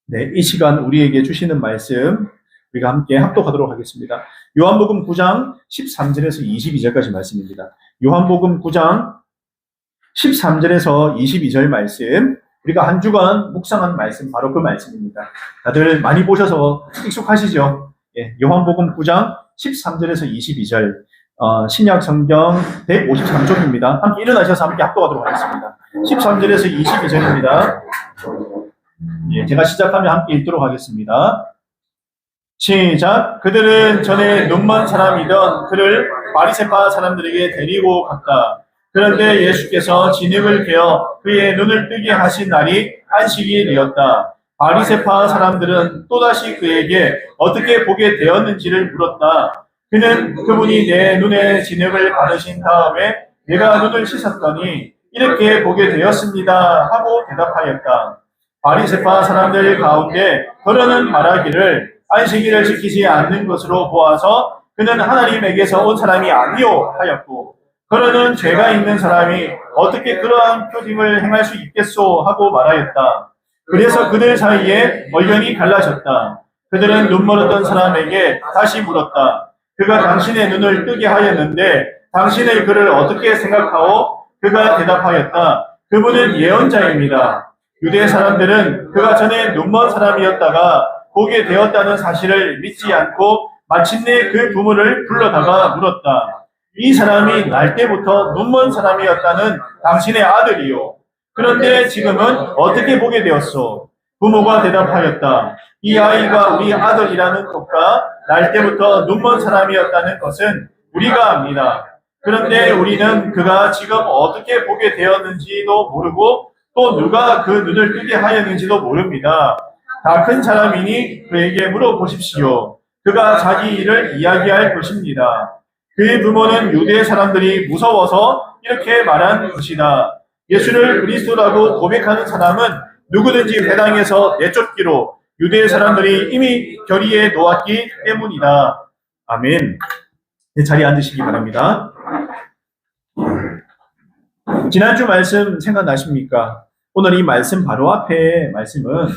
네, 이 시간 우리에게 주시는 말씀 우리가 함께 합독하도록 하겠습니다. 요한복음 9장 13절에서 22절까지 말씀입니다. 요한복음 9장 13절에서 22절 말씀, 우리가 한 주간 묵상한 말씀, 바로 그 말씀입니다. 다들 많이 보셔서 익숙하시죠? 예, 요한복음 9장 13절에서 22절, 신약 성경 153쪽입니다. 함께 일어나셔서 함께 합독하도록 하겠습니다. 13절에서 22절입니다. 예, 제가 시작하면 함께 읽도록 하겠습니다. 시작. 그들은 전에 눈먼 사람이던 그를 바리새파 사람들에게 데리고 갔다. 그런데 예수께서 진흙을 베어 그의 눈을 뜨게 하신 날이 안식이 되었다. 바리새파 사람들은 또다시 그에게 어떻게 보게 되었는지를 물었다. 그는 그분이 내 눈에 진흙을 바르신 다음에 내가 눈을 씻었더니 이렇게 보게 되었습니다 하고 대답하였다. 바리새파 사람들 가운데 더러는 말하기를 안식일을 지키지 않는 것으로 보아서 그는 하나님에게서 온 사람이 아니요 하였고, 그러는 죄가 있는 사람이 어떻게 그러한 표징을 행할 수 있겠소 하고 말하였다. 그래서 그들 사이에 의견이 갈라졌다. 그들은 눈멀었던 사람에게 다시 물었다. 그가 당신의 눈을 뜨게 하였는데 당신의 그를 어떻게 생각하오? 그가 대답하였다. 그분은 예언자입니다. 유대 사람들은 그가 전에 눈먼 사람이었다가 보게 되었다는 사실을 믿지 않고 마침내 그 부모를 불러다가 물었다. 이 사람이 날 때부터 눈먼 사람이었다는 당신의 아들이요. 그런데 지금은 어떻게 보게 되었소? 부모가 대답하였다. 이 아이가 우리 아들이라는 것과 날 때부터 눈먼 사람이었다는 것은 우리가 압니다. 그런데 우리는 그가 지금 어떻게 보게 되었는지도 모르고 또 누가 그 눈을 뜨게 하였는지도 모릅니다. 다 큰 사람이니 그에게 물어보십시오. 그가 자기 일을 이야기할 것입니다. 그의 부모는 유대 사람들이 무서워서 이렇게 말한 것이다. 예수를 그리스도라고 고백하는 사람은 누구든지 회당에서 내쫓기로 유대 사람들이 이미 결의에 놓았기 때문이다. 아멘. 네, 자리에 앉으시기 바랍니다. 지난주 말씀 생각나십니까? 오늘 이 말씀 바로 앞에 말씀은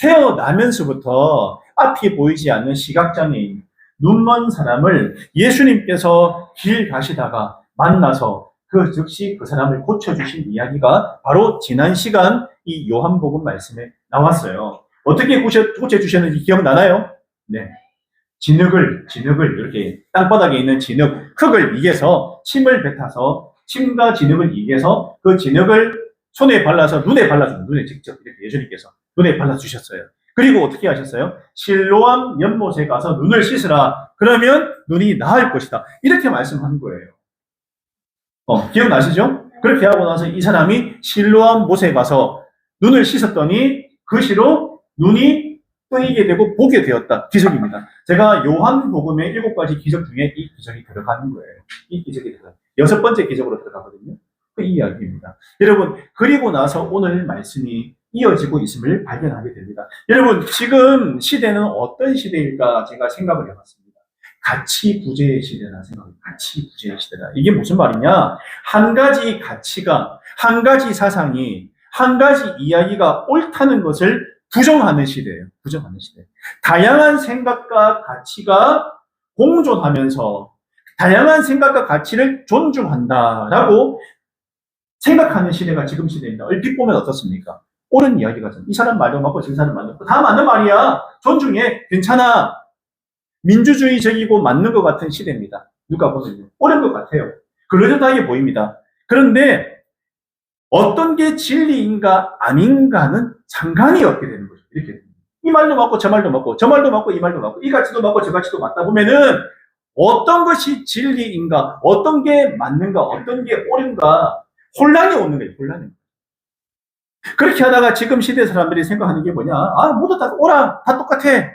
태어나면서부터 앞이 보이지 않는 시각장애인, 눈먼 사람을 예수님께서 길 가시다가 만나서 그 즉시 그 사람을 고쳐주신 이야기가 바로 지난 시간 이 요한복음 말씀에 나왔어요. 어떻게 고쳐주셨는지 기억나나요? 네. 진흙을 이렇게 땅바닥에 있는 진흙, 흙을 이겨서 침을 뱉어서 침과 진흙을 이겨서 그 진흙을 손에 발라서 눈에 발라주는, 눈에 직접 이렇게 예수님께서 눈에 발라주셨어요. 그리고 어떻게 하셨어요? 실로암 연못에 가서 눈을 씻으라. 그러면 눈이 나을 것이다. 이렇게 말씀한 거예요. 기억나시죠? 그렇게 하고 나서 이 사람이 실로암 못에 가서 눈을 씻었더니 그 시로 눈이 뜨이게 되고 보게 되었다. 기적입니다. 제가 요한복음의 7가지 기적 중에 이 기적이 들어가는 거예요. 이 기적이 들어가요. 6번째 기적으로 들어가거든요. 그 이야기입니다. 여러분, 그리고 나서 오늘 말씀이 이어지고 있음을 발견하게 됩니다. 여러분, 지금 시대는 어떤 시대일까 제가 생각을 해봤습니다. 가치 부재의 시대라 생각합니다. 가치 부재의 시대다. 이게 무슨 말이냐? 한 가지 가치가, 한 가지 사상이, 한 가지 이야기가 옳다는 것을 부정하는 시대예요. 부정하는 시대. 다양한 생각과 가치가 공존하면서 다양한 생각과 가치를 존중한다라고 생각하는 시대가 지금 시대입니다. 얼핏 보면 어떻습니까? 옳은 이야기가 이 사람 말도 맞고 저 사람 말도 맞고 다 맞는 말이야. 존중해. 괜찮아. 민주주의적이고 맞는 것 같은 시대입니다. 누가 보면요. 옳은 것 같아요. 그러려다해 보입니다. 그런데 어떤 게 진리인가 아닌가는 상관이 없게 되는 거죠. 이렇게 됩니다. 이 말도 맞고 저 말도 맞고 저 말도 맞고 이 말도 맞고 이 가치도 맞고 저 가치도 맞다 보면은 어떤 것이 진리인가, 어떤 게 맞는가, 어떤 게 옳은가 혼란이 오는 거예요. 혼란이. 그렇게 하다가 지금 시대 사람들이 생각하는 게 뭐냐? 모두 다 옳아, 다 똑같아.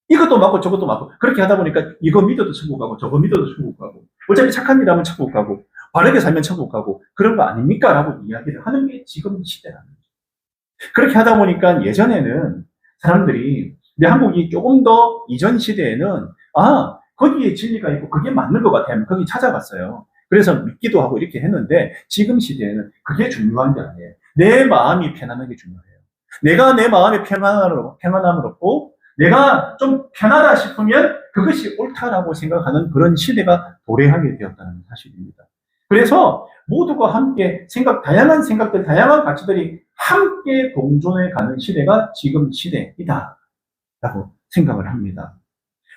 이것도 맞고 저것도 맞고. 그렇게 하다 보니까 이거 믿어도 천국 가고 저거 믿어도 천국 가고 어차피 착한 일 하면 천국 가고 바르게 살면 천국 가고 그런 거 아닙니까? 라고 이야기를 하는 게 지금 시대라는 거죠. 그렇게 하다 보니까 예전에는 사람들이 근데 한국이 조금 더 이전 시대에는 거기에 진리가 있고 그게 맞는 것 같아 하면 거기 찾아갔어요. 그래서 믿기도 하고 이렇게 했는데 지금 시대에는 그게 중요한 게 아니에요. 내 마음이 편안한 게 중요해요. 내가 내 마음에 평안함을 얻고 내가 좀 편하다 싶으면 그것이 옳다라고 생각하는 그런 시대가 도래하게 되었다는 사실입니다. 그래서 모두가 함께 다양한 생각들, 다양한 가치들이 함께 공존해 가는 시대가 지금 시대이다 라고 생각을 합니다.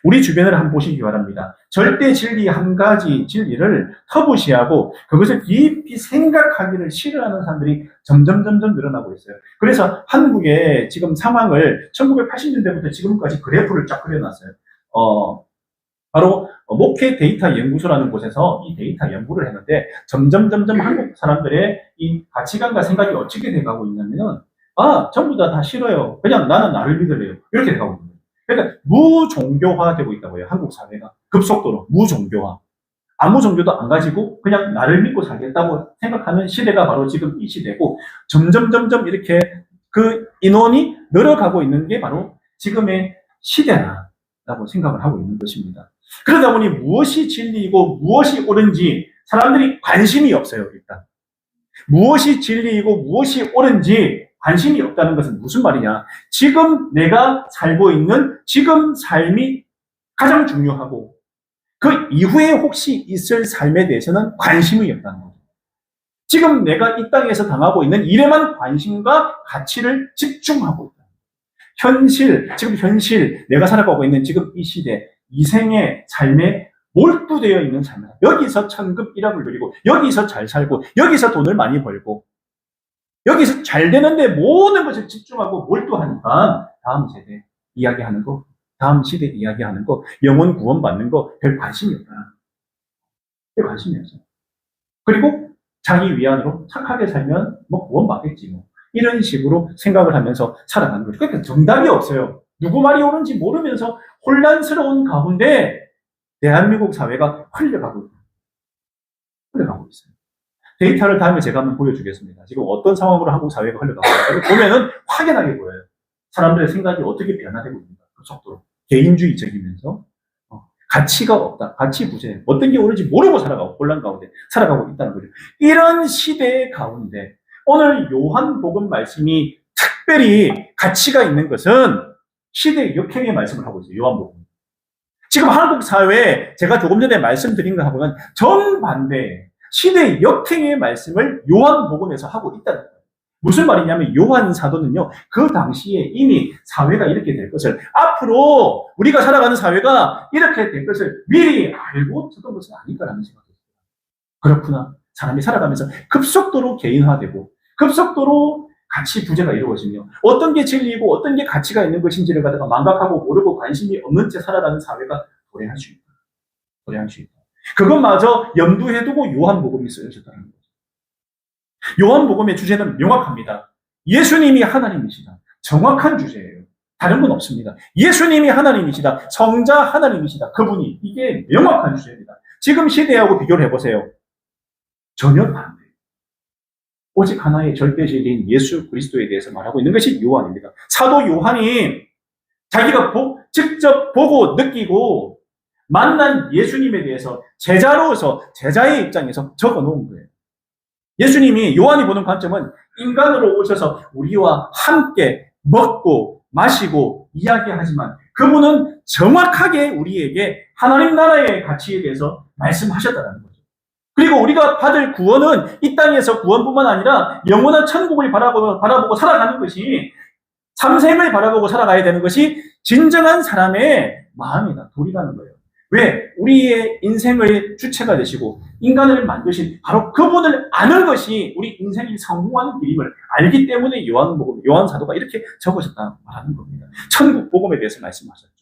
우리 주변을 한번 보시기 바랍니다. 절대 진리 한 가지 진리를 터부시하고 그것을 깊이 생각하기를 싫어하는 사람들이 점점 늘어나고 있어요. 그래서 한국의 지금 상황을 1980년대부터 지금까지 그래프를 쫙 그려놨어요. 바로 목회 데이터 연구소라는 곳에서 이 데이터 연구를 했는데 점점 한국 사람들의 이 가치관과 생각이 어떻게 돼가고 있냐면은 전부 다 싫어요. 그냥 나는 나를 믿을래요. 이렇게 돼가고 있는 거예요. 그러니까 무종교화되고 있다고요. 한국 사회가 급속도로 무종교화. 아무 종교도 안 가지고 그냥 나를 믿고 살겠다고 생각하는 시대가 바로 지금 이 시대고 점점 이렇게 그 인원이 늘어가고 있는 게 바로 지금의 시대라고 생각을 하고 있는 것입니다. 그러다 보니 무엇이 진리이고 무엇이 옳은지 사람들이 관심이 없어요. 일단 무엇이 진리이고 무엇이 옳은지 관심이 없다는 것은 무슨 말이냐? 지금 내가 살고 있는 지금 삶이 가장 중요하고 그 이후에 혹시 있을 삶에 대해서는 관심이 없다는 거죠. 지금 내가 이 땅에서 당하고 있는 일에만 관심과 가치를 집중하고 있다. 지금 현실, 내가 살아가고 있는 지금 이 시대, 이 생의 삶에 몰두되어 있는 삶이다. 여기서 천급 일합을 누리고, 여기서 잘 살고, 여기서 돈을 많이 벌고, 여기서 잘 되는데 모든 것을 집중하고 몰두하니까 다음 세대 이야기하는 거, 다음 시대 이야기하는 거, 영혼 구원받는 거 별 관심이 없다. 별 관심이 없어요. 그리고 자기 위안으로 착하게 살면 뭐 구원받겠지 뭐. 이런 식으로 생각을 하면서 살아가는 거죠. 그러니까 정답이 없어요. 누구 말이 옳은지 모르면서 혼란스러운 가운데 대한민국 사회가 흘러가고 있어요. 데이터를 다음에 제가 한번 보여주겠습니다. 지금 어떤 상황으로 한국 사회가 흘러가고 있는지 보면은 확연하게 보여요. 사람들의 생각이 어떻게 변화되고 있는가. 그 속도로. 개인주의적이면서 가치가 없다. 가치 부재. 어떤 게 옳은지 모르고 살아가고 혼란 가운데 살아가고 있다는 거죠. 이런 시대 가운데 오늘 요한복음 말씀이 특별히 가치가 있는 것은 시대 역행의 말씀을 하고 있어요. 요한복음. 지금 한국 사회에 제가 조금 전에 말씀드린 것하고는 정반대 시대 역행의 말씀을 요한복음에서 하고 있다는 거예요. 무슨 말이냐면 요한 사도는요, 그 당시에 이미 사회가 이렇게 될 것을, 앞으로 우리가 살아가는 사회가 이렇게 될 것을 미리 알고 듣던 것은 아닐까라는 생각이 들어요. 그렇구나. 사람이 살아가면서 급속도로 개인화되고 급속도로 가치 부재가 이루어지며 어떤 게 진리이고 어떤 게 가치가 있는 것인지를 갖다가 망각하고 모르고 관심이 없는 채 살아가는 사회가 도래할 수 있다. 그것마저 염두에 두고 요한복음이 쓰여졌다는 거죠. 요한복음의 주제는 명확합니다. 예수님이 하나님이시다. 정확한 주제예요. 다른 건 없습니다. 예수님이 하나님이시다. 성자 하나님이시다. 그분이. 이게 명확한 주제입니다. 지금 시대하고 비교를 해보세요. 전혀 반대. 오직 하나의 절대 진리인 예수 그리스도에 대해서 말하고 있는 것이 요한입니다. 사도 요한이 자기가 직접 보고 느끼고 만난 예수님에 대해서 제자로서 제자의 입장에서 적어놓은 거예요. 예수님이 요한이 보는 관점은 인간으로 오셔서 우리와 함께 먹고 마시고 이야기하지만 그분은 정확하게 우리에게 하나님 나라의 가치에 대해서 말씀하셨다는 거죠. 그리고 우리가 받을 구원은 이 땅에서 구원뿐만 아니라 영원한 천국을 바라보고 살아가는 것이, 삼생을 바라보고 살아가야 되는 것이 진정한 사람의 마음이다, 도리라는 거예요. 왜? 우리의 인생의 주체가 되시고 인간을 만드신 바로 그분을 아는 것이 우리 인생이 성공하는 길임을 알기 때문에 요한 사도가 이렇게 적으셨다 말하는 겁니다. 천국 복음에 대해서 말씀하셨죠.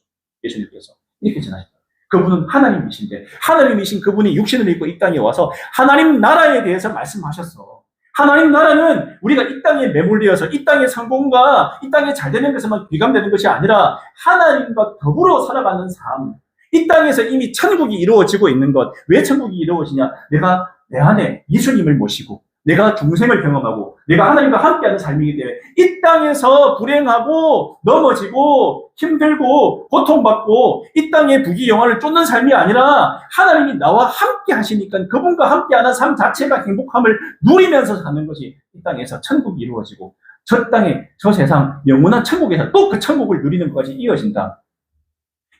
예수님께서 이렇게 전하셨다. 그분은 하나님이신데 하나님이신 그분이 육신을 입고 이 땅에 와서 하나님 나라에 대해서 말씀하셨어. 하나님 나라는 우리가 이 땅에 매몰되어서 이 땅의 성공과 이 땅에 잘 되는 것에만 귀감되는 것이 아니라 하나님과 더불어 살아가는 삶, 이 땅에서 이미 천국이 이루어지고 있는 것. 왜 천국이 이루어지냐? 내가 내 안에 예수님을 모시고 내가 중생을 경험하고 내가 하나님과 함께하는 삶이기 때문에 이 땅에서 불행하고 넘어지고 힘들고 고통받고 이 땅의 부귀영화를 쫓는 삶이 아니라 하나님이 나와 함께 하시니까 그분과 함께하는 삶 자체가 행복함을 누리면서 사는 것이 이 땅에서 천국이 이루어지고 저 땅에, 저 세상, 영원한 천국에서 또 그 천국을 누리는 것까지 이어진다.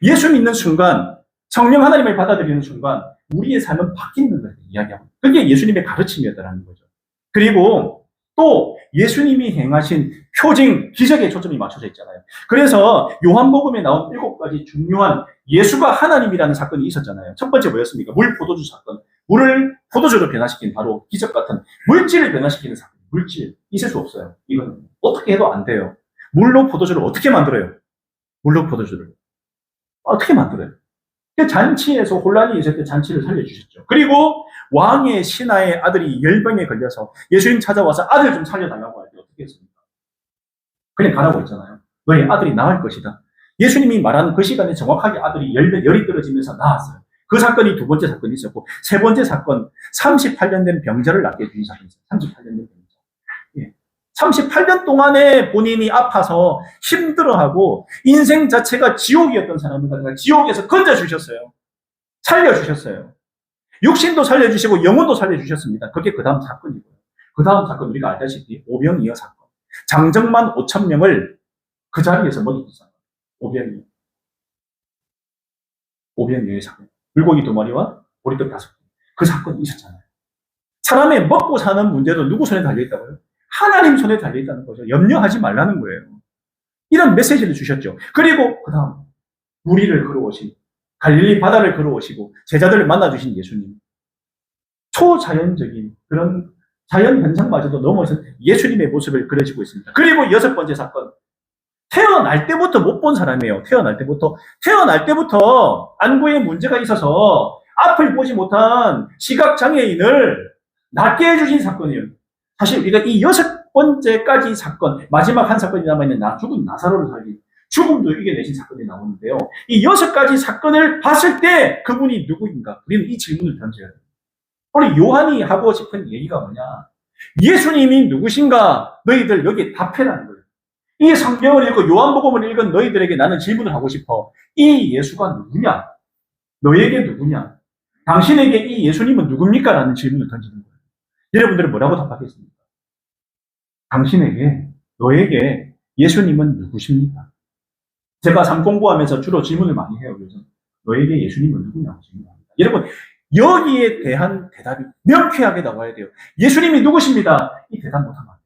예수 믿는 순간, 성령 하나님을 받아들이는 순간, 우리의 삶은 바뀌는 것을 이야기하고, 그게 예수님의 가르침이었다는 거죠. 그리고 또 예수님이 행하신 표징, 기적에 초점이 맞춰져 있잖아요. 그래서 요한복음에 나온 7가지 중요한 예수가 하나님이라는 사건이 있었잖아요. 첫 번째 뭐였습니까? 물 포도주 사건. 물을 포도주로 변화시킨 바로 기적 같은 물질을 변화시키는 사건. 물질. 있을 수 없어요. 이건 어떻게 해도 안 돼요. 물로 포도주를 어떻게 만들어요? 물로 포도주를. 어떻게 만들어요? 잔치에서 혼란이 있을 때 잔치를 살려주셨죠. 그리고 왕의 신하의 아들이 열병에 걸려서 예수님 찾아와서 아들 좀 살려달라고 할 때 어떻게 했습니까? 그냥 가라고 했잖아요. 너희 아들이 나을 것이다. 예수님이 말하는 그 시간에 정확하게 아들이 열이 떨어지면서 나았어요. 그 사건이 두 번째 사건이 있었고, 세 번째 사건, 38년 된 병자를 낫게 해준 사건이 있어요. 38년 된 병자. 예. 38년 동안에 본인이 아파서 힘들어하고 인생 자체가 지옥이었던 사람을 갖다가 지옥에서 건져주셨어요. 살려주셨어요. 육신도 살려주시고 영혼도 살려주셨습니다. 그게 그 다음 사건이고요. 그 다음 사건 우리가 알다시피 오병이어 사건. 장정만 5,000명을 그 자리에서 먹이셨어요. 오병이어의 사건. 물고기 2마리와 보리떡 5개. 그 사건이 있었잖아요. 사람의 먹고 사는 문제도 누구 손에 달려있다고요? 하나님 손에 달려있다는 거죠. 염려하지 말라는 거예요. 이런 메시지를 주셨죠. 그리고 그 다음 무리를 걸어오신 갈릴리 바다를 걸어오시고 제자들을 만나주신 예수님. 초자연적인 그런 자연 현상마저도 넘어서 예수님의 모습을 그려지고 있습니다. 그리고 6번째 사건. 태어날 때부터 못 본 사람이에요. 태어날 때부터 안구에 문제가 있어서 앞을 보지 못한 시각장애인을 낫게 해주신 사건이에요. 사실 우리가 이 6번째까지 사건, 마지막 한 사건이 남아있는 죽은 나사로를 살린 죽음도 이겨내신 사건이 나오는데요. 이 6가지 사건을 봤을 때 그분이 누구인가? 우리는 이 질문을 던져야 돼요. 오늘 요한이 하고 싶은 얘기가 뭐냐? 예수님이 누구신가? 너희들 여기에 답해라는 거예요. 이 성경을 읽고 요한복음을 읽은 너희들에게 나는 질문을 하고 싶어. 이 예수가 누구냐? 너에게 누구냐? 당신에게 이 예수님은 누굽니까? 라는 질문을 던지는 거예요. 여러분들은 뭐라고 답하겠습니까? 당신에게, 너에게 예수님은 누구십니까? 제가 삶 공부하면서 주로 질문을 많이 해요. 요즘. 너에게 예수님은 누구냐고 질문합니다. 여러분, 여기에 대한 대답이 명쾌하게 나와야 돼요. 예수님이 누구십니다. 이 대답 못하면 안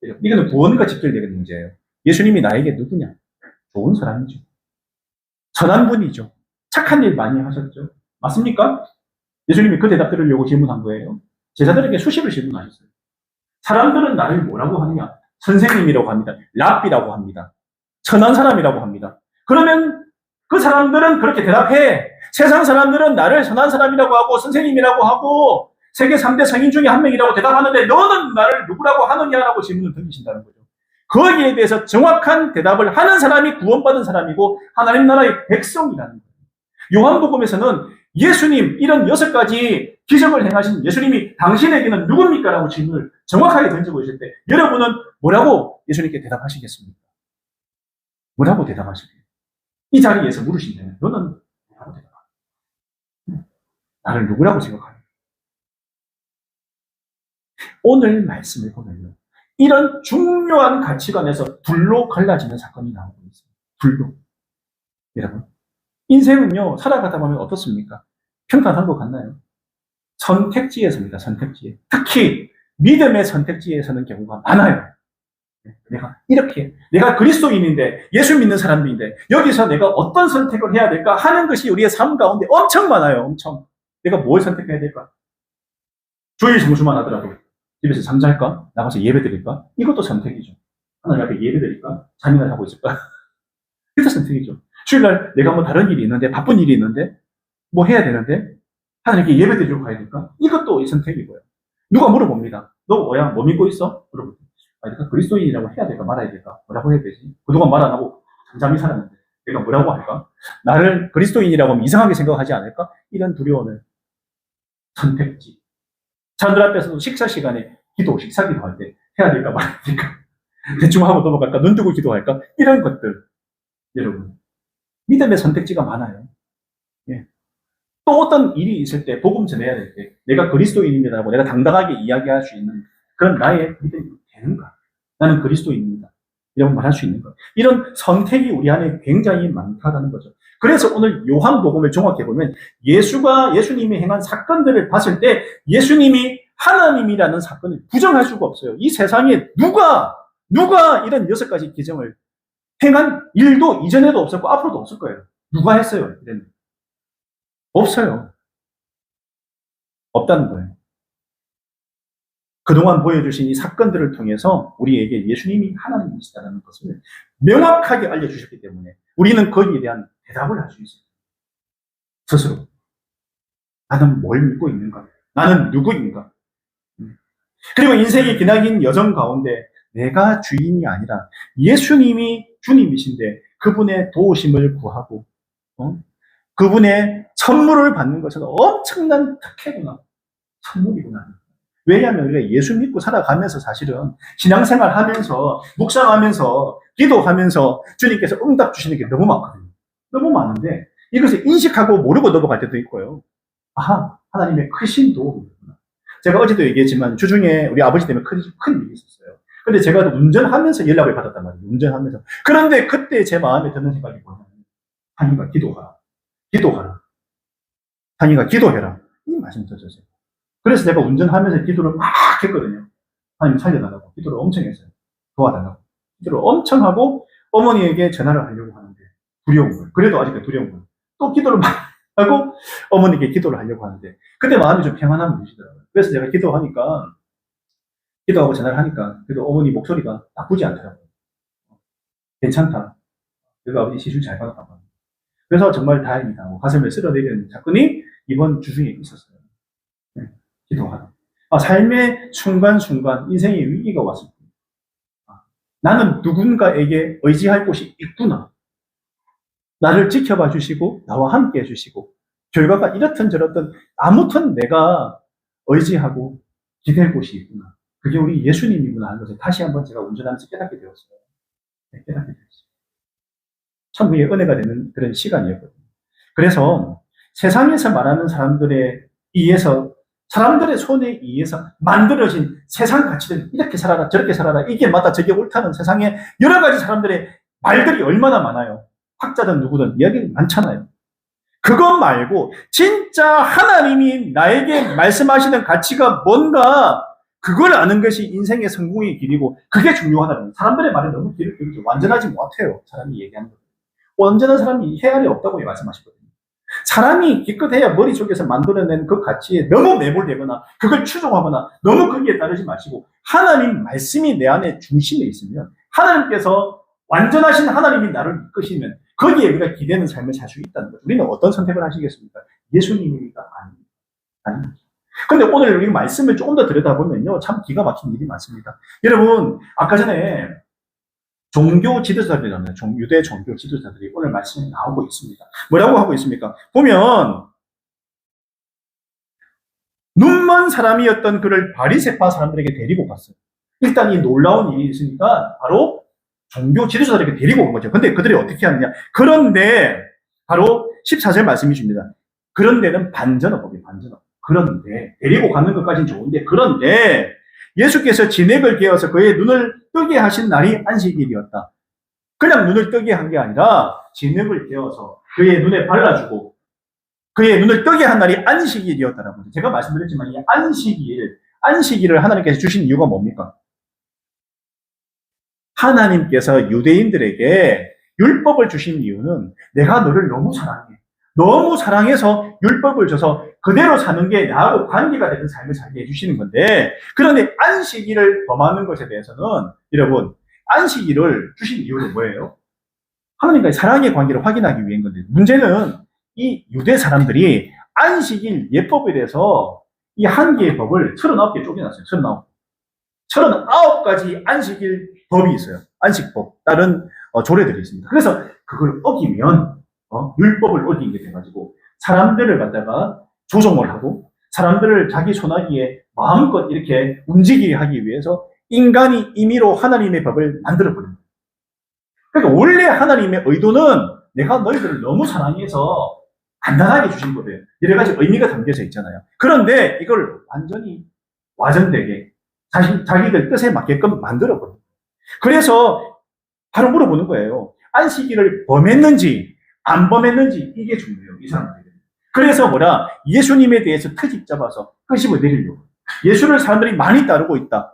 돼요. 이거는 구원과 직결되는 문제예요. 예수님이 나에게 누구냐? 좋은 사람이죠. 선한 분이죠. 착한 일 많이 하셨죠. 맞습니까? 예수님이 그 대답 들으려고 질문한 거예요. 제자들에게 수십을 질문하셨어요. 사람들은 나를 뭐라고 하느냐? 선생님이라고 합니다. 랍비라고 합니다. 선한 사람이라고 합니다. 그러면 그 사람들은 그렇게 대답해. 세상 사람들은 나를 선한 사람이라고 하고 선생님이라고 하고 세계 3대 성인 중에 한 명이라고 대답하는데 너는 나를 누구라고 하느냐라고 질문을 던지신다는 거죠. 거기에 대해서 정확한 대답을 하는 사람이 구원받은 사람이고 하나님 나라의 백성이라는 거예요. 요한복음에서는 예수님 이런 6가지 기적을 행하신 예수님이 당신에게는 누굽니까? 라고 질문을 정확하게 던지고 있을 때 여러분은 뭐라고 예수님께 대답하시겠습니까? 뭐라고 대답하시게요? 이 자리에서 물으신다면 너는 뭐라고 대답하냐? 나를 누구라고 생각하냐? 오늘 말씀을 보면요. 이런 중요한 가치관에서 둘로 갈라지는 사건이 나오고 있습니다. 둘로. 여러분, 인생은요, 살아가다 보면 어떻습니까? 평탄한 것 같나요? 선택지에서입니다, 선택지에. 특히 믿음의 선택지에 서는 경우가 많아요. 내가 그리스도인인데, 예수 믿는 사람들인데, 여기서 내가 어떤 선택을 해야 될까 하는 것이 우리의 삶 가운데 엄청 많아요, 엄청. 내가 뭘 선택해야 될까? 주일 성수만 하더라도, 집에서 잠잘까? 나가서 예배 드릴까? 이것도 선택이죠. 하나님 앞에 예배 드릴까? 자민을 하고 있을까? 이것도 선택이죠. 주일날 내가 뭐 다른 일이 있는데, 바쁜 일이 있는데, 뭐 해야 되는데, 하나님께 예배 드리러 가야 될까? 이것도 선택이고요. 누가 물어봅니다. 너 뭐야? 뭐 믿고 있어? 물어봅니다. 내가 그리스도인이라고 해야 될까? 말아야 될까? 뭐라고 해야 되지? 그동안 말 안 하고 잠잠히 살았는데, 내가 뭐라고 할까? 나를 그리스도인이라고 하면 이상하게 생각하지 않을까? 이런 두려움을 선택지. 사람들 앞에서도 식사 시간에 식사 기도할 때 해야 될까 말아야 될까? 대충 하고 넘어갈까? 눈 뜨고 기도할까? 이런 것들. 여러분, 믿음의 선택지가 많아요. 예. 또 어떤 일이 있을 때, 복음 전해야 될 때, 내가 그리스도인입니다라고 내가 당당하게 이야기할 수 있는 그런 나의 믿음이 되는가? 나는 그리스도인입니다. 이라고 말할 수 있는 거예요. 이런 선택이 우리 안에 굉장히 많다라는 거죠. 그래서 오늘 요한복음을 종합해보면 예수님이 행한 사건들을 봤을 때 예수님이 하나님이라는 사건을 부정할 수가 없어요. 이 세상에 누가 이런 6가지 기정을 행한 일도 이전에도 없었고 앞으로도 없을 거예요. 누가 했어요? 이런 없어요. 없다는 거예요. 그동안 보여주신 이 사건들을 통해서 우리에게 예수님이 하나님이시다는 것을 명확하게 알려주셨기 때문에 우리는 거기에 대한 대답을 할 수 있어요. 스스로. 나는 뭘 믿고 있는가? 나는 누구인가? 그리고 인생의 기나긴 여정 가운데 내가 주인이 아니라 예수님이 주님이신데 그분의 도우심을 구하고 그분의 선물을 받는 것은 엄청난 특혜구나. 선물이구나. 왜냐하면 우리가 예수 믿고 살아가면서 사실은 신앙생활 하면서 묵상하면서 기도하면서 주님께서 응답 주시는 게 너무 많거든요. 너무 많은데 이것을 인식하고 모르고 넘어갈 때도 있고요. 아하, 하나님의 크신 도움이구나. 제가 어제도 얘기했지만 주중에 우리 아버지 때문에 큰 일이 있었어요. 근데 제가 운전하면서 연락을 받았단 말이에요. 운전하면서. 그런데 그때 제 마음에 드는 생각이 뭐냐면 하나님과 기도하라. 하나님과 기도해라. 이 말씀 드렸어요. 그래서 제가 운전하면서 기도를 막 했거든요. 하나님 살려달라고. 기도를 엄청 했어요. 도와달라고. 기도를 엄청 하고 어머니에게 전화를 하려고 하는데 두려운 거예요. 그래도 아직까지 두려운 거예요. 또 기도를 막 하고 어머니께 기도를 하려고 하는데 그때 마음이 좀 평안함을 주시더라고요. 그래서 제가 기도하고 전화를 하니까 그래도 어머니 목소리가 나쁘지 않더라고요. 괜찮다. 그래도 아버지 시술 잘 받았다고. 그래서 정말 다행이다. 가슴을 쓸어내리는 사건이 이번 주중에 있었어요. 네, 기도하라. 삶의 순간순간 인생의 위기가 왔을 때 나는 누군가에게 의지할 곳이 있구나. 나를 지켜봐 주시고 나와 함께 해주시고 결과가 이렇든 저렇든 아무튼 내가 의지하고 기댈 곳이 있구나. 그게 우리 예수님이구나 하는 것을 다시 한번 제가 운전하면서 깨닫게 되었어요. 네, 깨닫게 되었어요. 천국의 은혜가 되는 그런 시간이었거든요. 그래서 세상에서 말하는 사람들의 사람들의 손에 의해서 만들어진 세상 가치들, 이렇게 살아라, 저렇게 살아라, 이게 맞다, 저게 옳다는 세상에 여러 가지 사람들의 말들이 얼마나 많아요. 학자든 누구든 이야기가 많잖아요. 그것 말고 진짜 하나님이 나에게 말씀하시는 가치가 뭔가 그걸 아는 것이 인생의 성공의 길이고 그게 중요하다는 사람들의 말에 너무 귀를 기울이죠. 완전하지 못해요. 사람이 얘기하는 거. 완전한 사람이 헤아리 없다고 말씀하시거든요. 사람이 기껏해야 머릿속에서 만들어낸 그 가치에 너무 매몰되거나 그걸 추종하거나 너무 거기에 따르지 마시고 하나님 말씀이 내 안에 중심에 있으면 하나님께서 완전하신 하나님이 나를 이끄시면 거기에 우리가 기대는 삶을 살 수 있다는 거죠. 우리는 어떤 선택을 하시겠습니까? 예수님이니까 아닙니다. 근데 오늘 우리 말씀을 조금 더 들여다보면요. 참 기가 막힌 일이 많습니다. 여러분, 아까 전에 종교 지도자들이잖아요. 유대 종교 지도자들이 오늘 말씀에 나오고 있습니다. 뭐라고 하고 있습니까? 보면 눈먼 사람이었던 그를 바리새파 사람들에게 데리고 갔어요. 일단 이 놀라운 일이 있으니까 바로 종교 지도자들에게 데리고 온 거죠. 근데 그들이 어떻게 하느냐? 그런데 바로 14절 말씀이 줍니다. 그런데는 반전어법이에요. 반전어. 그런데 데리고 가는 것까지는 좋은데 그런데 예수께서 진액을 개어서 그의 눈을 뜨게 하신 날이 안식일이었다. 그냥 눈을 뜨게 한 게 아니라 진액을 개어서 그의 눈에 발라주고 그의 눈을 뜨게 한 날이 안식일이었다라고. 제가 말씀드렸지만 이 안식일을 하나님께서 주신 이유가 뭡니까? 하나님께서 유대인들에게 율법을 주신 이유는 내가 너를 너무 사랑해. 너무 사랑해서 율법을 줘서 그대로 사는 게 나하고 관계가 되는 삶을 살게 해주시는 건데 그런데 안식일을 범하는 것에 대해서는 여러분 안식일을 주신 이유는 뭐예요? 하나님과의 사랑의 관계를 확인하기 위한 건데 문제는 이 유대 사람들이 안식일 예법에 대해서 이 한 개의 법을 39개 쪼개놨어요. 39가지 안식일 법이 있어요. 안식법, 다른 조례들이 있습니다. 그래서 그걸 어기면 율법을 어기게 돼가지고 사람들을 갖다가 조종을 하고 사람들을 자기 손아귀에 마음껏 이렇게 움직이게 하기 위해서 인간이 임의로 하나님의 법을 만들어버립니다. 그러니까 원래 하나님의 의도는 내가 너희들을 너무 사랑해서 간단하게 주신 거예요. 여러 가지 의미가 담겨져 있잖아요. 그런데 이걸 완전히 와전되게 자기들 뜻에 맞게끔 만들어버립니다. 그래서 바로 물어보는 거예요. 안식일을 범했는지 안 범했는지 이게 중요해요. 이 사람들은. 그래서 예수님에 대해서 트집 잡아서 끄집어 내리려고. 예수를 사람들이 많이 따르고 있다.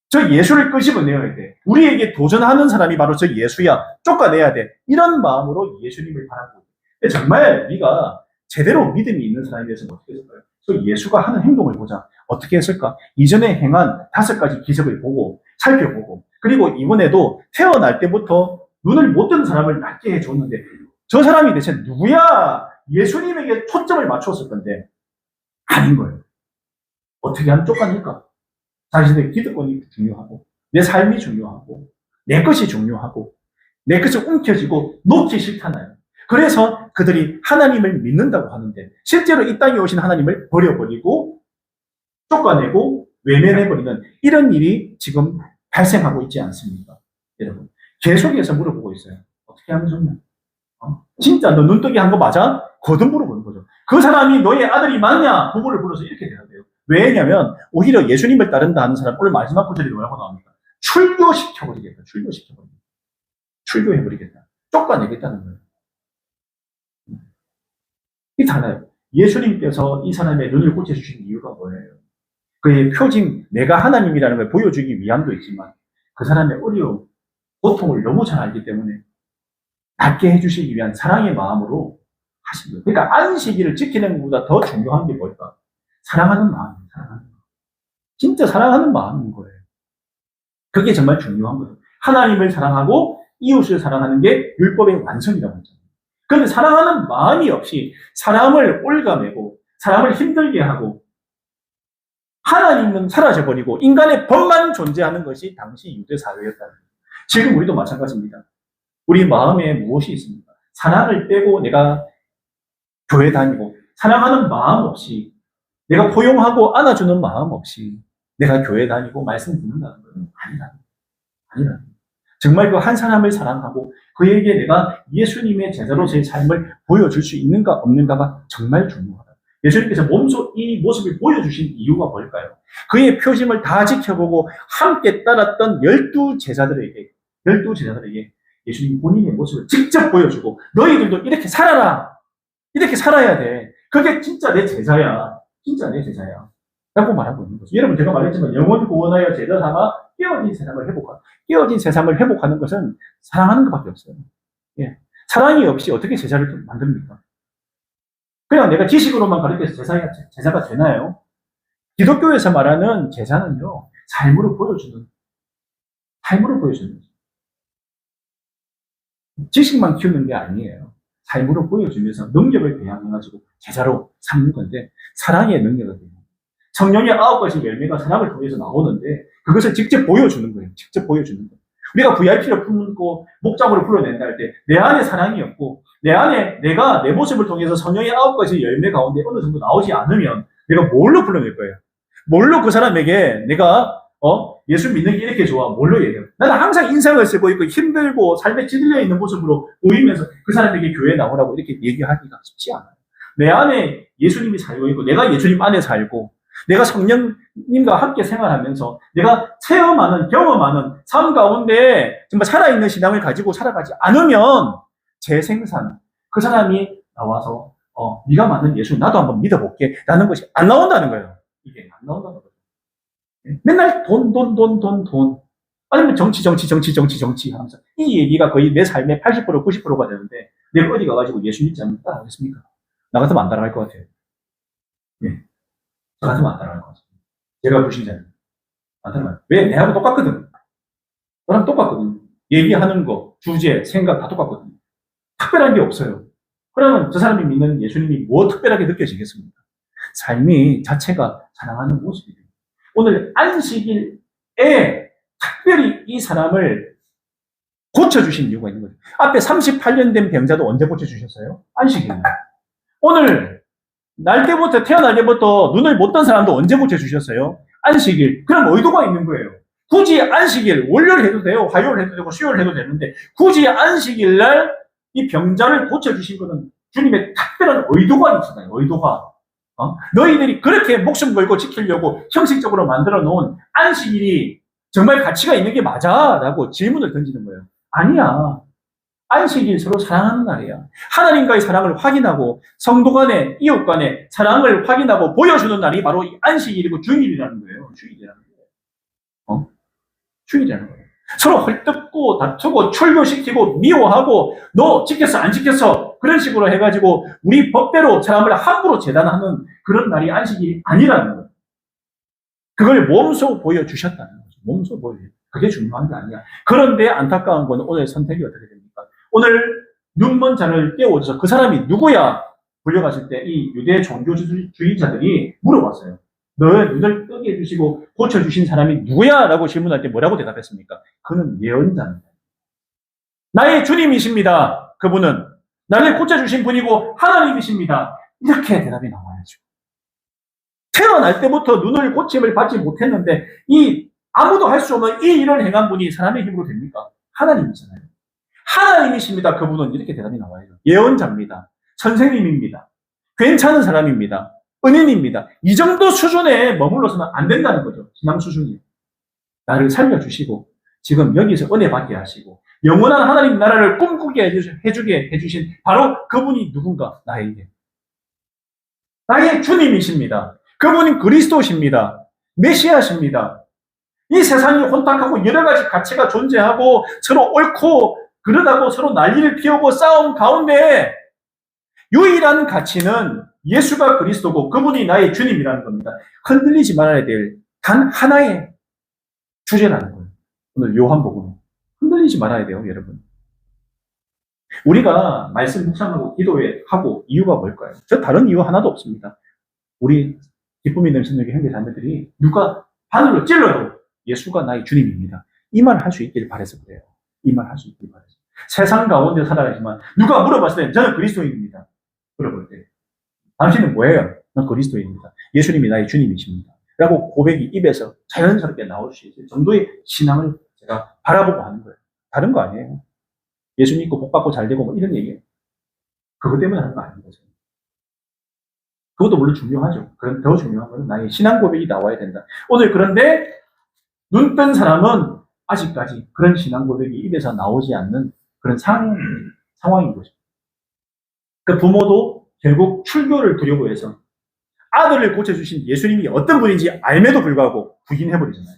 저 예수를 끄집어내야 돼. 우리에게 도전하는 사람이 바로 저 예수야. 쫓아내야 돼. 이런 마음으로 예수님을 바라보고. 정말 네가 제대로 믿음이 있는 사람에 대해서는 어떻게 했을까요? 저 예수가 하는 행동을 보자. 어떻게 했을까? 이전에 행한 5가지 기적을 보고 살펴보고, 그리고 이번에도 태어날 때부터 눈을 못 뜨는 사람을 낫게 해줬는데 저 사람이 대체 누구야? 예수님에게 초점을 맞췄을 건데 아닌 거예요. 어떻게 하면 쫓아낼까? 자신의 기득권이 중요하고, 내 삶이 중요하고, 내 것이 중요하고, 내 것이 움켜쥐고 놓기 싫잖아요. 그래서 그들이 하나님을 믿는다고 하는데 실제로 이 땅에 오신 하나님을 버려버리고 쫓아내고 외면해버리는 이런 일이 지금 발생하고 있지 않습니까? 여러분, 계속해서 물어보고 있어요. 어떻게 하면 좋냐? 진짜 너 눈뜨기 한 거 맞아? 거듭 물어보는 거죠. 그 사람이 너의 아들이 맞냐? 부모를 불러서 이렇게 돼야 돼요. 왜냐면 오히려 예수님을 따른다 하는 사람, 오늘 마지막 구절이 뭐라고 나옵니까? 출교시켜버리겠다. 출교시켜버리겠다. 출교해버리겠다. 쫓아내겠다는 거예요. 이 달라요. 예수님께서 이 사람의 눈을 고쳐주신 이유가 뭐예요? 그의 표징, 내가 하나님이라는 걸 보여주기 위함도 있지만 그 사람의 어려움, 고통을 너무 잘 알기 때문에 낫게 해주시기 위한 사랑의 마음으로 하신 거예요. 그러니까 안식일을 지키는 것보다 더 중요한 게 뭘까? 사랑하는 마음이에요. 사랑하는 마음. 진짜 사랑하는 마음인 거예요. 그게 정말 중요한 거예요. 하나님을 사랑하고 이웃을 사랑하는 게 율법의 완성이라고 하잖아요. 그런데 사랑하는 마음이 없이 사람을 올가매고 사람을 힘들게 하고 하나님은 사라져버리고 인간의 법만 존재하는 것이 당시 유대 사회였다는 거예요. 지금 우리도 마찬가지입니다. 우리 마음에 무엇이 있습니까? 사랑을 빼고 내가 교회 다니고 사랑하는 마음 없이 내가 포용하고 안아주는 마음 없이 내가 교회 다니고 말씀 듣는다는 건 아니라는 거예요. 정말 그 한 사람을 사랑하고 그에게 내가 예수님의 제자로서의 삶을 보여줄 수 있는가 없는가가 정말 중요하다. 예수님께서 몸소 이 모습을 보여주신 이유가 뭘까요? 그의 표심을 다 지켜보고 함께 따랐던 12제자들에게 예수님 본인의 모습을 직접 보여주고 너희들도 이렇게 살아라. 이렇게 살아야 돼. 그게 진짜 내 제자야. 진짜 내 제자야. 라고 말하고 있는 거죠. 여러분, 제가 말했지만 영원 구원하여 제자 삼아 깨어진 세상을 회복하는. 깨어진 세상을 회복하는 것은 사랑하는 것밖에 없어요. 예. 사랑이 없이 어떻게 제자를 만듭니까? 그냥 내가 지식으로만 가르쳐서 제자가 되나요? 기독교에서 말하는 제자는요, 삶으로 보여주는 거죠. 지식만 키우는 게 아니에요. 삶으로 보여주면서 능력을 배양해가지고 제자로 삼는 건데, 사랑의 능력을 배양. 성령의 9가지 열매가 사랑을 통해서 나오는데, 그것을 직접 보여주는 거예요. 직접 보여주는 거예요. 우리가 VIP를 품고 목장으로 불러낸다 할 때, 내 안에 사랑이 없고, 내 안에 내가 내 모습을 통해서 성령의 9가지 열매 가운데 어느 정도 나오지 않으면, 내가 뭘로 불러낼 거예요? 뭘로 그 사람에게 내가, 예수 믿는 게 이렇게 좋아. 뭘로 얘기해요? 나는 항상 인상을 쓰고 있고 힘들고 삶에 찌들려 있는 모습으로 보이면서 그 사람에게 교회에 나오라고 이렇게 얘기하기가 쉽지 않아요. 내 안에 예수님이 살고 있고, 내가 예수님 안에 살고, 내가 성령님과 함께 생활하면서 내가 체험하는, 경험하는 삶 가운데 정말 살아있는 신앙을 가지고 살아가지 않으면 재생산, 그 사람이 나와서 네가 만든 예수 나도 한번 믿어볼게 라는 것이 안 나온다는 거예요. 이게 안 나온다는 거죠. 맨날 돈. 아니면 정치 하면서 이 얘기가 거의 내 삶의 80% 90%가 되는데 내가 어디 가가지고 예수 믿지 않으면 따라가겠습니까? 나 같으면 안 따라갈 것 같아요. 예. 저 같으면 안 따라갈 것 같습니다. 제가 불신자예요. 안 따라가요. 왜? 내하고 똑같거든. 너랑 똑같거든. 얘기하는 거, 주제, 생각 다 똑같거든. 특별한 게 없어요. 그러면 저 사람이 믿는 예수님이 뭐 특별하게 느껴지겠습니까? 삶이 자체가 사랑하는 모습이에요. 오늘 안식일에 특별히 이 사람을 고쳐주신 이유가 있는 거죠. 앞에 38년 된 병자도 언제 고쳐주셨어요? 안식일. 오늘 태어날 때부터 눈을 못 뜬 사람도 언제 고쳐주셨어요? 안식일. 그럼 의도가 있는 거예요. 굳이 안식일, 월요일 해도 돼요. 화요일 해도 되고 수요일 해도 되는데 굳이 안식일 날 이 병자를 고쳐주신 것은 주님의 특별한 의도가 있잖아요. 의도가. 너희들이 그렇게 목숨 걸고 지키려고 형식적으로 만들어 놓은 안식일이 정말 가치가 있는 게 맞아? 라고 질문을 던지는 거예요. 아니야. 안식일 서로 사랑하는 날이야. 하나님과의 사랑을 확인하고 성도 간의 이웃 간의 사랑을 확인하고 보여주는 날이 바로 이 안식일이고 주일이라는 거예요. 주일이라는 거예요. 주일이라는 거예요. 서로 헐뜯고 다투고 출교시키고 미워하고 너 지켰어 안 지켰어 그런 식으로 해가지고 우리 법대로 사람을 함부로 재단하는 그런 날이 안식일이 아니라는 거예요. 그걸 몸소 보여주셨다는 거죠. 몸소 보여요. 그게 중요한 게 아니야. 그런데 안타까운 건 오늘 선택이 어떻게 됩니까? 오늘 눈먼 자를 깨워줘서 그 사람이 누구야? 불려갔을 때 이 유대 종교주의자들이 물어봤어요. 너의 눈을 뜨게 해주시고 고쳐주신 사람이 누구야? 라고 질문할 때 뭐라고 대답했습니까? 그는 예언자입니다. 나의 주님이십니다. 그분은 나를 고쳐주신 분이고 하나님이십니다. 이렇게 대답이 나와야죠. 태어날 때부터 눈을 고침을 받지 못했는데 이 아무도 할 수 없는 이 일을 행한 분이 사람의 힘으로 됩니까? 하나님이잖아요. 하나님이십니다. 그분은 이렇게 대답이 나와요. 예언자입니다. 선생님입니다. 괜찮은 사람입니다. 은인입니다. 이 정도 수준에 머물러서는 안 된다는 거죠. 신앙 수준이. 나를 살려주시고 지금 여기서 은혜 받게 하시고 영원한 하나님 나라를 꿈꾸게 해주게 해주신 바로 그분이 누군가? 나에게. 나의 주님이십니다. 그분이 그리스도십니다. 메시아십니다. 이 세상이 혼탁하고 여러 가지 가치가 존재하고 서로 옳고 그러다고 서로 난리를 피우고 싸움 가운데 유일한 가치는 예수가 그리스도고 그분이 나의 주님이라는 겁니다. 흔들리지 말아야 될 단 하나의 주제라는 거예요. 오늘 요한복음. 흔들리지 말아야 돼요, 여러분. 우리가 말씀 묵상하고 기도하고 이유가 뭘까요? 저 다른 이유 하나도 없습니다. 우리 기쁨이 넘치는 형제 자매들이 누가 바늘로 찔러도 예수가 나의 주님입니다. 이 말 할 수 있기를 바라서 그래요. 이 말 할 수 있기를 바라서. 세상 가운데 살아가지만 누가 물어봤을 때 저는 그리스도인입니다. 물어볼 때 당신은 뭐예요? 난 그리스도인입니다. 예수님이 나의 주님이십니다. 라고 고백이 입에서 자연스럽게 나올 수 있을 정도의 신앙을 제가 바라보고 하는 거예요. 다른 거 아니에요. 예수 믿고 복 받고 잘 되고 뭐 이런 얘기예요. 그것 때문에 하는 거 아닙니다. 그것도 물론 중요하죠. 그럼 더 중요한 것은 나의 신앙 고백이 나와야 된다. 오늘 그런데 눈 뜬 사람은 아직까지 그런 신앙 고백이 입에서 나오지 않는 그런 상황인 거죠. 그 부모도 결국 출교를 두려워해서 아들을 고쳐주신 예수님이 어떤 분인지 알매도 불구하고 부인해버리잖아요.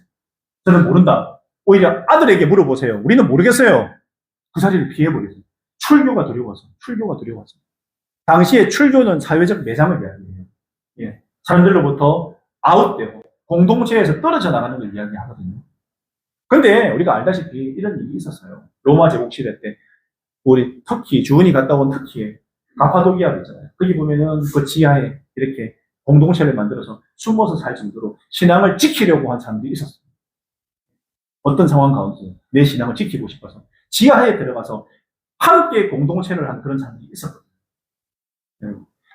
저는 모른다. 오히려 아들에게 물어보세요. 우리는 모르겠어요. 그 자리를 피해버리죠. 출교가 두려워서. 당시에 출교는 사회적 매장을 이야기해요. 예. 사람들로부터 아웃되고 공동체에서 떨어져 나가는 걸 이야기하거든요. 근데 우리가 알다시피 이런 일이 있었어요. 로마 제국 시대 때 우리 터키 주은이 갔다 온 터키에 가파도기아 있잖아요. 거기 보면은 그 지하에 이렇게 공동체를 만들어서 숨어서 살 정도로 신앙을 지키려고 한 사람들이 있었어요. 어떤 상황 가운데 내 신앙을 지키고 싶어서 지하에 들어가서 함께 공동체를 한 그런 사람들이 있었거든요.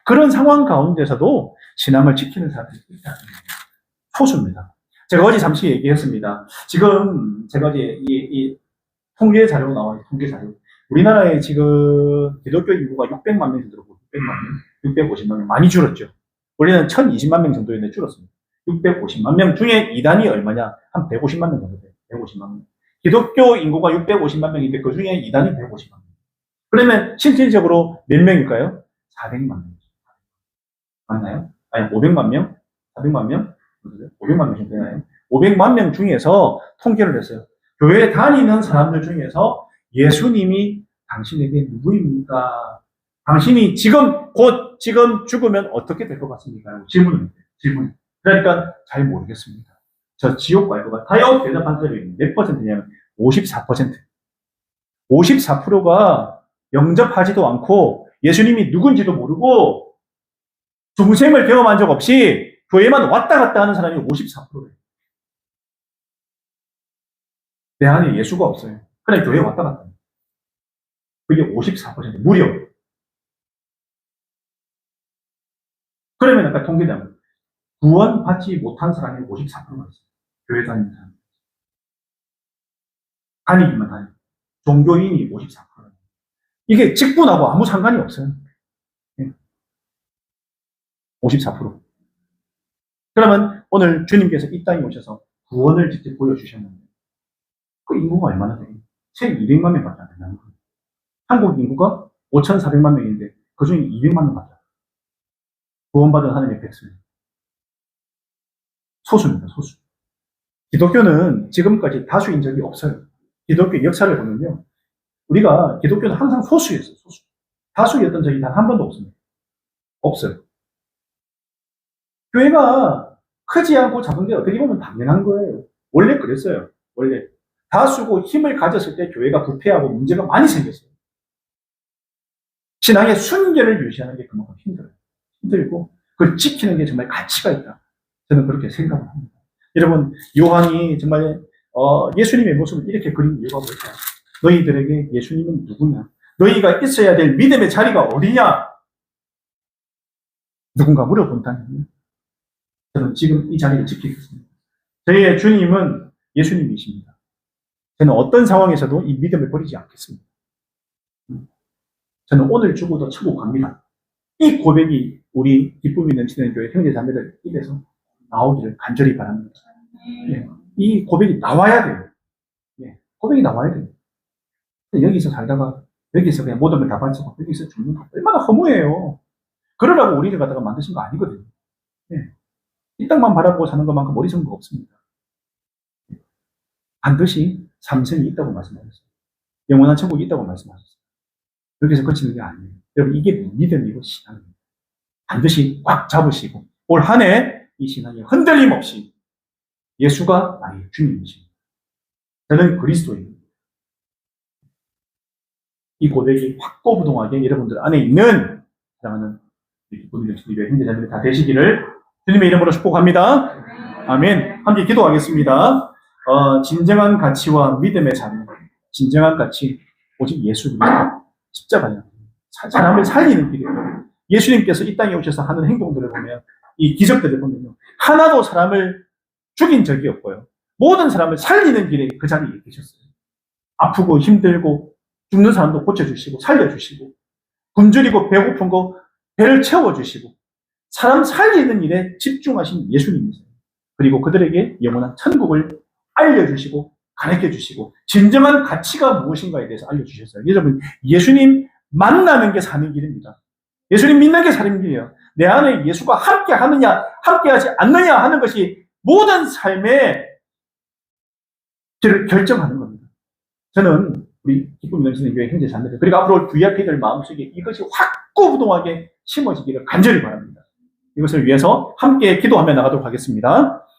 그런 상황 가운데서도 신앙을 지키는 사람들이 있다는 거예요. 소수입니다. 제가 어제 잠시 얘기했습니다. 지금 제가 어제 이 통계 자료 나와요. 통계 자료. 우리나라에 지금 기독교 인구가 600만 명 정도로 600만 명, 650만 명 많이 줄었죠. 원래는 1020만 명 정도였는데 줄었습니다. 650만 명 중에 이단이 얼마냐? 한 150만 명 정도 돼요. 150만 명. 기독교 인구가 650만 명인데 그 중에 이단이 150만 명. 그러면 실질적으로 몇 명일까요? 400만 명. 맞나요? 아니 500만 명? 400만 명? 500만 명 정도 되나요? 500만 명 중에서 통계를 했어요. 교회 다니는 사람들 중에서 예수님이 당신에게 누구입니까? 당신이 곧 지금 죽으면 어떻게 될 것 같습니까? 질문. 그러니까 잘 모르겠습니다. 저 지옥 갈 것 같아요. 대답한 사람이 몇 퍼센트냐면 54%. 54%가 영접하지도 않고 예수님이 누군지도 모르고 중생을 경험한 적 없이 교회만 왔다 갔다 하는 사람이 54%예요. 내 안에 예수가 없어요. 그래 교회 왔다 갔다. 그게 54%. 무려. 그러면 아까 통계자면 구원받지 못한 사람이 54%가 있어요. 교회 다니는 사람. 다니기만 다니고. 종교인이 54%. 이게 직분하고 아무 상관이 없어요. 54%. 그러면 오늘 주님께서 이 땅에 오셔서 구원을 직접 보여주셨는데 그 인구가 얼마나 돼요? 1200만 명밖에 안 된다는 거예요. 한국 인구가 5400만 명인데 그 중에 200만 명밖에 안 돼요. 구원받은 하나님의 백성. 소수입니다, 소수. 기독교는 지금까지 다수인 적이 없어요. 기독교 역사를 보면요. 우리가 기독교는 항상 소수였어요, 소수. 다수였던 적이 단 한 번도 없습니다. 없어요. 교회가 크지 않고 작은 게 어떻게 보면 당연한 거예요. 원래 그랬어요. 원래. 다수고 힘을 가졌을 때 교회가 부패하고 문제가 많이 생겼어요. 신앙의 순결을 유지하는 게 그만큼 힘들어요. 힘들고 그걸 지키는 게 정말 가치가 있다. 저는 그렇게 생각을 합니다. 여러분, 요한이 정말 예수님의 모습을 이렇게 그린 이유가 뭘까요? 너희들에게 예수님은 누구냐? 너희가 있어야 될 믿음의 자리가 어디냐? 누군가 물어본다면 저는 지금 이 자리를 지키겠습니다. 저희의 주님은 예수님이십니다. 저는 어떤 상황에서도 이 믿음을 버리지 않겠습니다. 저는 오늘 죽어도 천국 갑니다. 이 고백이 우리 기쁨이 넘치는 교회 형제자매들 입에서 나오기를 간절히 바랍니다. 예, 이 고백이 나와야 돼요. 예, 고백이 나와야 돼요. 여기서 살다가 여기서 그냥 모든 걸 다 바치고 여기서 죽는 거 얼마나 허무해요. 그러라고 우리를 갖다가 만드신 거 아니거든요. 예, 이 땅만 바라보고 사는 것만큼 어리석은 거 없습니다. 반드시 삼선이 있다고 말씀하셨어요. 영원한 천국이 있다고 말씀하셨어요. 여기서 그치는 게 아니에요. 여러분, 이게 믿음이고 신앙입니다. 반드시 꽉 잡으시고 올 한 해 이 신앙이 흔들림 없이 예수가 나의 주님이십니다. 저는 그리스도입니다. 이 고백이 확고부동하게 여러분들 안에 있는 사랑하는 기쁨의 형제자매들 다 되시기를 주님의 이름으로 축복합니다. 아멘. 함께 기도하겠습니다. 진정한 가치와 믿음의 삶, 진정한 가치 오직 예수 그리스도 십자가예요. 사람을 살리는 길이에요. 예수님께서 이 땅에 오셔서 하는 행동들을 보면, 이 기적들을 보면요, 하나도 사람을 죽인 적이 없고요. 모든 사람을 살리는 길에 그 자리에 계셨어요. 아프고 힘들고 죽는 사람도 고쳐주시고 살려주시고 굶주리고 배고픈 거 배를 채워주시고 사람 살리는 일에 집중하신 예수님이세요. 그리고 그들에게 영원한 천국을 알려주시고 가르쳐주시고 진정한 가치가 무엇인가에 대해서 알려주셨어요. 여러분, 예수님 만나는 게 사는 길입니다. 예수님 믿는 게 사는 길이에요. 내 안에 예수가 함께 하느냐 함께하지 않느냐 하는 것이 모든 삶의 길을 결정하는 겁니다. 저는 우리 기쁨이 넘치는 교회 형제 자매들, 그리고 앞으로 VIP들 마음속에 이것이 확고부동하게 심어지기를 간절히 바랍니다. 이것을 위해서 함께 기도하며 나가도록 하겠습니다.